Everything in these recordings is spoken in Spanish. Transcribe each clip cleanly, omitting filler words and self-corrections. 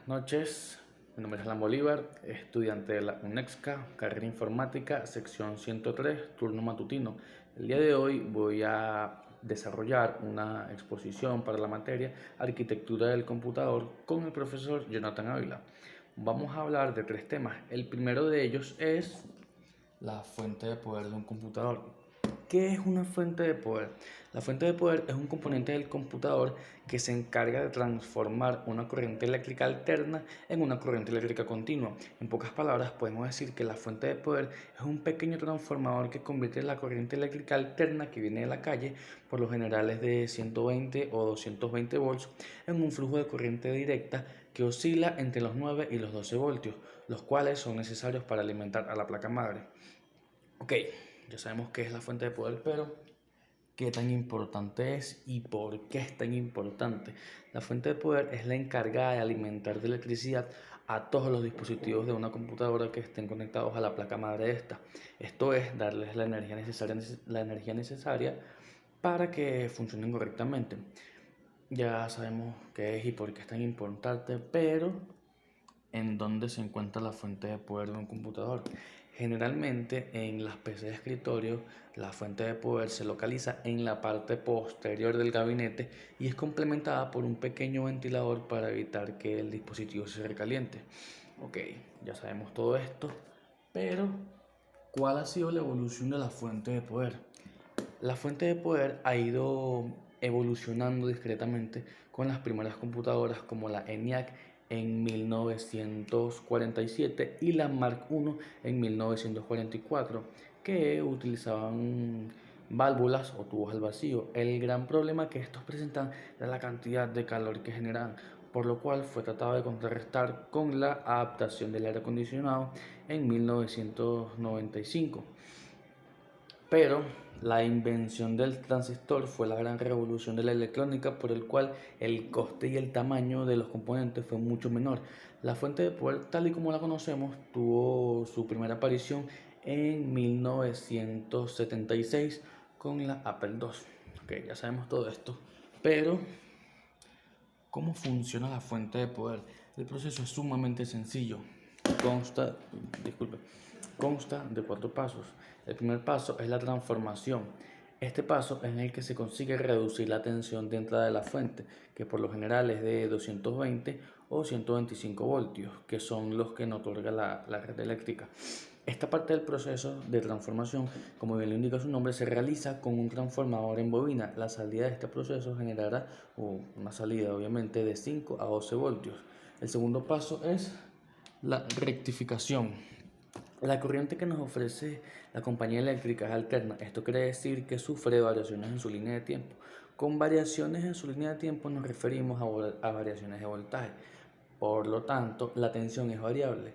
noches, mi nombre es Alan Bolívar, estudiante de la UNEXCA, carrera informática, sección 103, turno matutino. El día de hoy voy a desarrollar una exposición para la materia Arquitectura del Computador con el profesor Jonathan Ávila. Vamos a hablar de tres temas. El primero de ellos es la fuente de poder de un computador. ¿Qué es una fuente de poder? La fuente de poder es un componente del computador que se encarga de transformar una corriente eléctrica alterna en una corriente eléctrica continua. En pocas palabras, podemos decir que la fuente de poder es un pequeño transformador que convierte la corriente eléctrica alterna que viene de la calle, por lo general es de 120 o 220 volts, en un flujo de corriente directa que oscila entre los 9 y los 12 voltios, los cuales son necesarios para alimentar a la placa madre. Ok, ya sabemos qué es la fuente de poder, pero ¿qué tan importante es y por qué es tan importante? La fuente de poder es la encargada de alimentar de electricidad a todos los dispositivos de una computadora que estén conectados a la placa madre de esta. Esto es darles la energía necesaria para que funcionen correctamente. Ya sabemos qué es y por qué es tan importante, pero ¿en dónde se encuentra la fuente de poder de un computador? Generalmente en las PC de escritorio la fuente de poder se localiza en la parte posterior del gabinete y es complementada por un pequeño ventilador para evitar que el dispositivo se recaliente. Ok, ya sabemos todo esto, pero ¿cuál ha sido la evolución de la fuente de poder? La fuente de poder ha ido evolucionando discretamente con las primeras computadoras como la ENIAC en 1947 y la Mark I en 1944, que utilizaban válvulas o tubos al vacío. El gran problema que estos presentan era la cantidad de calor que generaban, por lo cual fue tratado de contrarrestar con la adaptación del aire acondicionado en 1995. Pero la invención del transistor fue la gran revolución de la electrónica, por el cual el coste y el tamaño de los componentes fue mucho menor. La fuente de poder, tal y como la conocemos, tuvo su primera aparición en 1976 con la Apple II. Ok, ya sabemos todo esto. Pero, ¿cómo funciona la fuente de poder? El proceso es sumamente sencillo. Consta, disculpe, consta de 4 pasos. El primer paso es la transformación. Este paso es en el que se consigue reducir la tensión de entrada de la fuente, que por lo general es de 220 o 125 voltios, que son los que nos otorga la red eléctrica. Esta parte del proceso de transformación, como bien lo indica su nombre, se realiza con un transformador en bobina. La salida de este proceso generará una salida obviamente de 5 a 12 voltios. El segundo paso es la rectificación. La corriente que nos ofrece la compañía eléctrica es alterna. Esto quiere decir que sufre variaciones en su línea de tiempo. Con variaciones en su línea de tiempo nos referimos a variaciones de voltaje. Por lo tanto, la tensión es variable.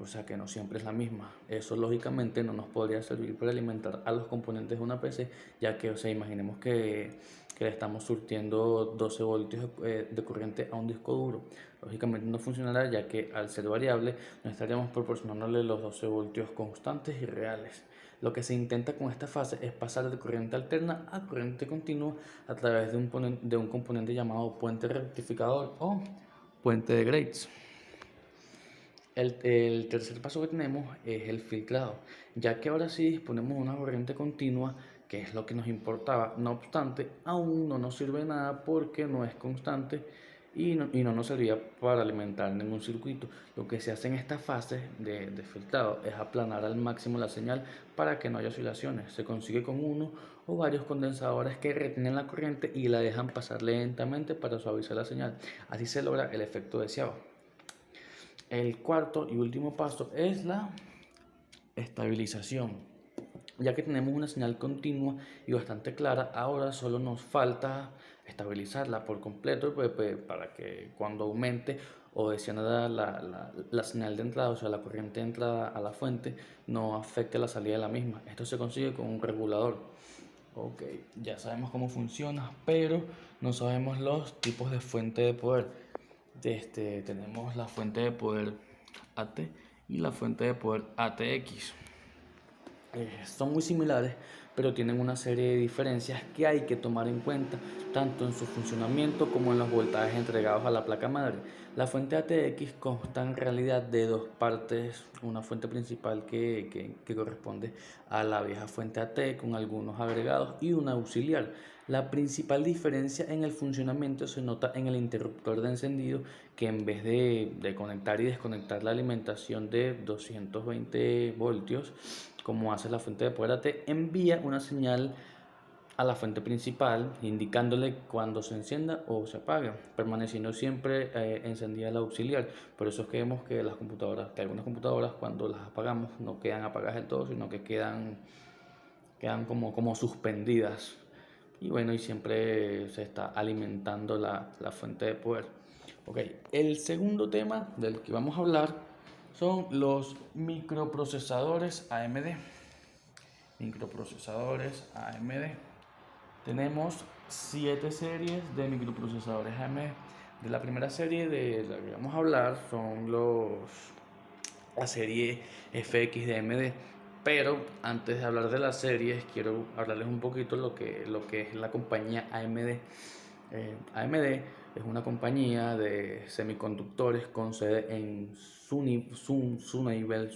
O sea que no siempre es la misma. Eso lógicamente no nos podría servir para alimentar a los componentes de una PC, ya que, o sea, imaginemos que le estamos surtiendo 12 voltios de corriente a un disco duro. Lógicamente no funcionará, ya que al ser variable no estaríamos proporcionándole los 12 voltios constantes y reales. Lo que se intenta con esta fase es pasar de corriente alterna a corriente continua a través de un componente llamado puente rectificador o puente de Graves. El tercer paso que tenemos es el filtrado, ya que ahora sí disponemos de una corriente continua, que es lo que nos importaba. No obstante, aún no nos sirve nada porque no es constante y no nos servía para alimentar ningún circuito. Lo que se hace en esta fase de filtrado es aplanar al máximo la señal para que no haya oscilaciones. Se consigue con uno o varios condensadores que retienen la corriente y la dejan pasar lentamente para suavizar la señal. Así se logra el efecto deseado. El cuarto y último paso es la estabilización. Ya que tenemos una señal continua y bastante clara, ahora solo nos falta estabilizarla por completo, pues, para que cuando aumente o descienda la señal de entrada, o sea, la corriente de entrada a la fuente, no afecte la salida de la misma. Esto se consigue con un regulador. Ok, ya sabemos cómo funciona, pero no sabemos los tipos de fuente de poder. Tenemos la fuente de poder AT y la fuente de poder ATX. Son muy similares, pero tienen una serie de diferencias que hay que tomar en cuenta, tanto en su funcionamiento como en los voltajes entregados a la placa madre. La fuente ATX consta en realidad de dos partes, una fuente principal que corresponde a la vieja fuente AT con algunos agregados y una auxiliar. La principal diferencia en el funcionamiento se nota en el interruptor de encendido, que en vez de conectar y desconectar la alimentación de 220 voltios, como hace la fuente de poder AT, envía una señal a la fuente principal, indicándole cuando se encienda o se apaga, permaneciendo siempre encendida la auxiliar. Por eso es que vemos que las computadoras, que algunas computadoras cuando las apagamos no quedan apagadas del todo, sino que quedan como suspendidas. Y bueno, y siempre se está alimentando la fuente de poder. Ok, el segundo tema del que vamos a hablar son los microprocesadores AMD. Microprocesadores AMD. Tenemos 7 series de microprocesadores AMD. De la primera serie de la que vamos a hablar son la serie FX de AMD. Pero antes de hablar de las series, quiero hablarles un poquito lo que es la compañía AMD. AMD es una compañía de semiconductores con sede en Sunnyvale,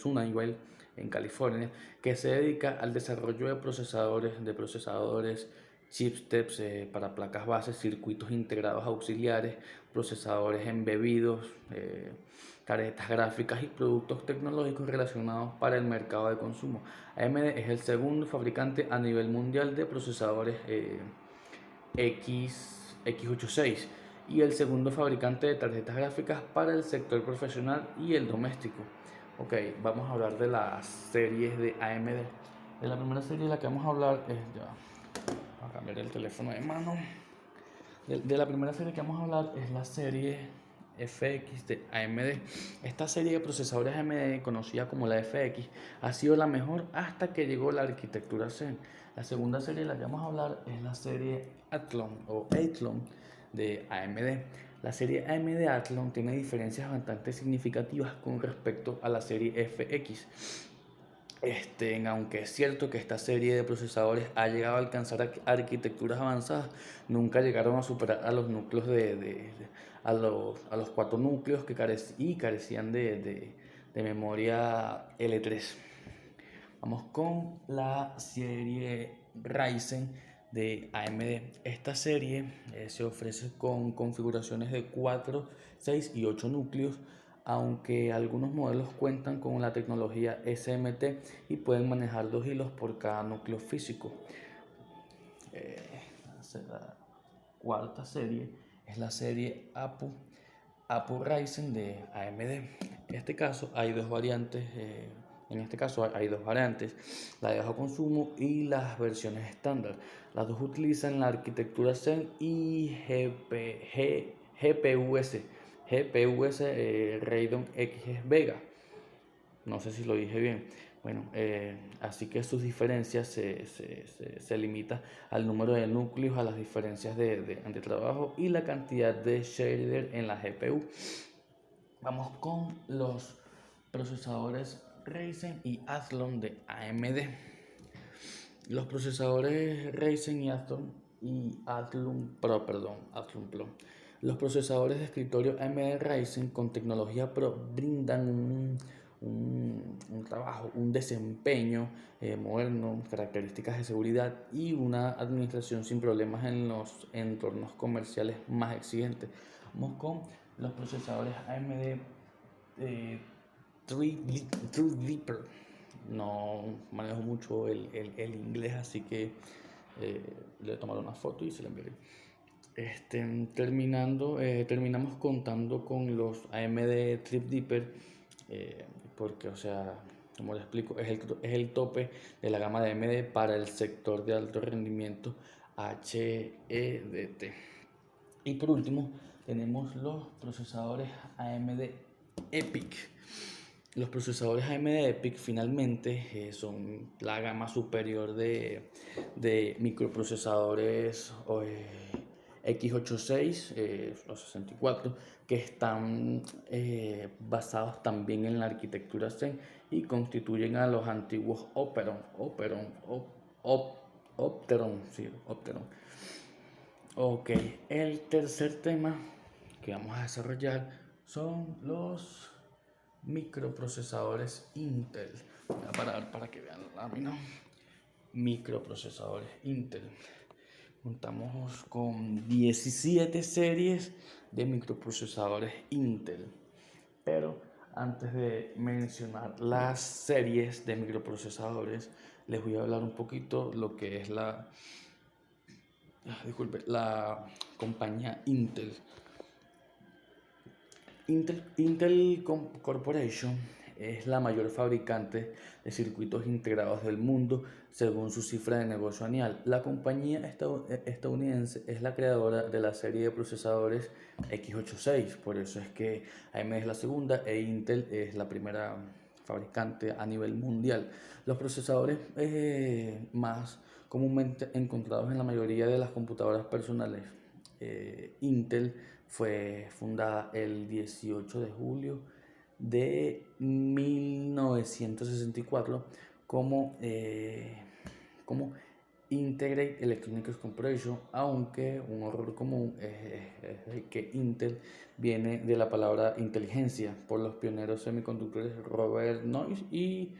en California, que se dedica al desarrollo de procesadores, chipsets para placas bases, circuitos integrados auxiliares, procesadores embebidos, tarjetas gráficas y productos tecnológicos relacionados para el mercado de consumo. AMD es el segundo fabricante a nivel mundial de procesadores x86 y el segundo fabricante de tarjetas gráficas para el sector profesional y el doméstico. Ok, vamos a hablar de las series de AMD. De la primera serie de la que vamos a hablar es voy a cambiar el teléfono de mano. De la primera serie que vamos a hablar es la serie FX de AMD. Esta serie de procesadores AMD, conocida como la FX, ha sido la mejor hasta que llegó la arquitectura Zen. La segunda serie de la que vamos a hablar es la serie Athlon de AMD. La serie AMD Athlon tiene diferencias bastante significativas con respecto a la serie FX. Aunque es cierto que esta serie de procesadores ha llegado a alcanzar arquitecturas avanzadas, nunca llegaron a superar a los núcleos a los 4 núcleos que carecían de memoria L3. Vamos con la serie Ryzen de AMD. Esta serie se ofrece con configuraciones de 4, 6 y 8 núcleos, aunque algunos modelos cuentan con la tecnología SMT y pueden manejar 2 hilos por cada núcleo físico. La cuarta serie es la serie APU Ryzen de AMD. En este caso hay dos variantes, la de bajo consumo y las versiones estándar. Las dos utilizan la arquitectura Zen y GPUs Radeon X Vega. No sé si lo dije bien. Bueno, así que sus diferencias se limita al número de núcleos, a las diferencias de trabajo y la cantidad de shader en la GPU. Vamos con los procesadores Ryzen y Athlon de AMD. Los procesadores Ryzen y Athlon Pro. Los procesadores de escritorio AMD Ryzen con tecnología Pro brindan un trabajo, un desempeño moderno, características de seguridad y una administración sin problemas en los entornos comerciales más exigentes. Vamos con los procesadores AMD Threadripper. No manejo mucho el inglés, así que le he tomado una foto y se la enviaré. Terminamos contando con los AMD Threadripper, porque, o sea, como les explico, es el tope de la gama de AMD para el sector de alto rendimiento HEDT. Y por último, tenemos los procesadores AMD EPIC. Los procesadores AMD EPIC finalmente son la gama superior de microprocesadores x86, los 64, que están basados también en la arquitectura Zen y constituyen a los antiguos Opteron, sí, Opteron. Ok, el tercer tema que vamos a desarrollar son los microprocesadores Intel. Voy a parar para que vean la lámina. Microprocesadores Intel. Contamos con 17 series de microprocesadores Intel. Pero antes de mencionar las series de microprocesadores, les voy a hablar un poquito lo que es la compañía Intel. Intel Corporation es la mayor fabricante de circuitos integrados del mundo según su cifra de negocio anual. La compañía estadounidense es la creadora de la serie de procesadores x86, por eso es que AMD es la segunda e Intel es la primera fabricante a nivel mundial. Los procesadores más comúnmente encontrados en la mayoría de las computadoras personales. Intel fue fundada el 18 de julio de 1964 como Integrated Electronics Corporation, aunque un error común es que Intel viene de la palabra inteligencia por los pioneros semiconductores Robert Noyce y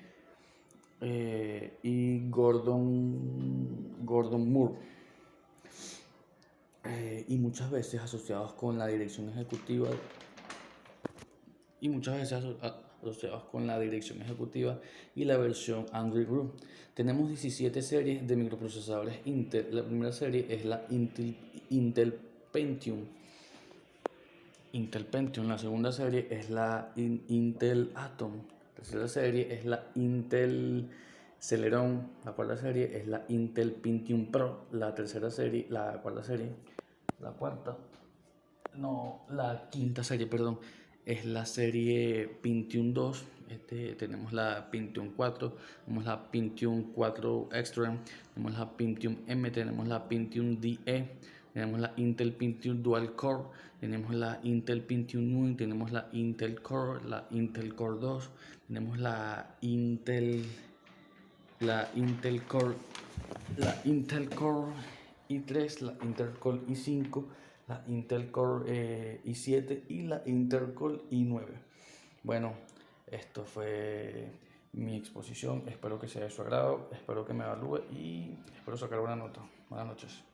Gordon Moore. Y muchas veces asociados con la dirección ejecutiva y la versión Android Group. Tenemos 17 series de microprocesadores Intel. La primera serie es la Intel Pentium. La segunda serie es la Intel Atom. La tercera serie es la Intel Celeron. La cuarta serie es la Intel Pentium Pro. La quinta serie, perdón, es la serie Pentium 2. Tenemos la Pentium 4, tenemos la Pentium 4 Extreme, tenemos la Pentium M, tenemos la Pentium DE, tenemos la Intel Pentium Dual Core, tenemos la Intel Pentium 1, tenemos la Intel Core 2, tenemos la Intel Core i3, la Intel Core i5, la Intel Core i7 y la Intel Core i9. Bueno, esto fue mi exposición. Espero que sea de su agrado, espero que me evalúe y espero sacar buena nota. Buenas noches.